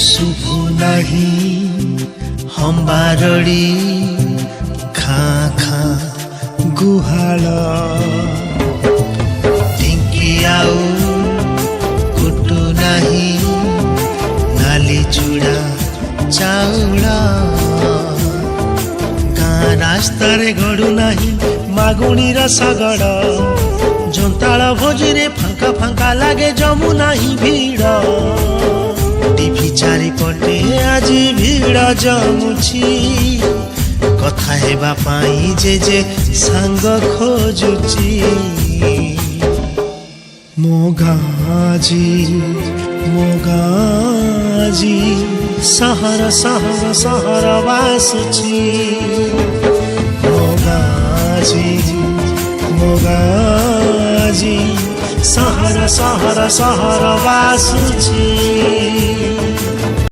शुभु नहीं हम बारड़ी खाँ खाँ गुहाल टिंकी आउ कुटु नहीं नाली चूड़ा चाउल गाँ रास्ता रे गड़ू नहीं मागुणी रसगड़ जंताल भोजी रे फांका फांका लागे जमु नहीं भीड़ टीवी चारिपटे आज भीड़ जमुची कथा हेबा पाई जे सांग खोजुची मो गाजी सहर सहर सहर बासुची मो गाजी सहर सहर सहर बासुची।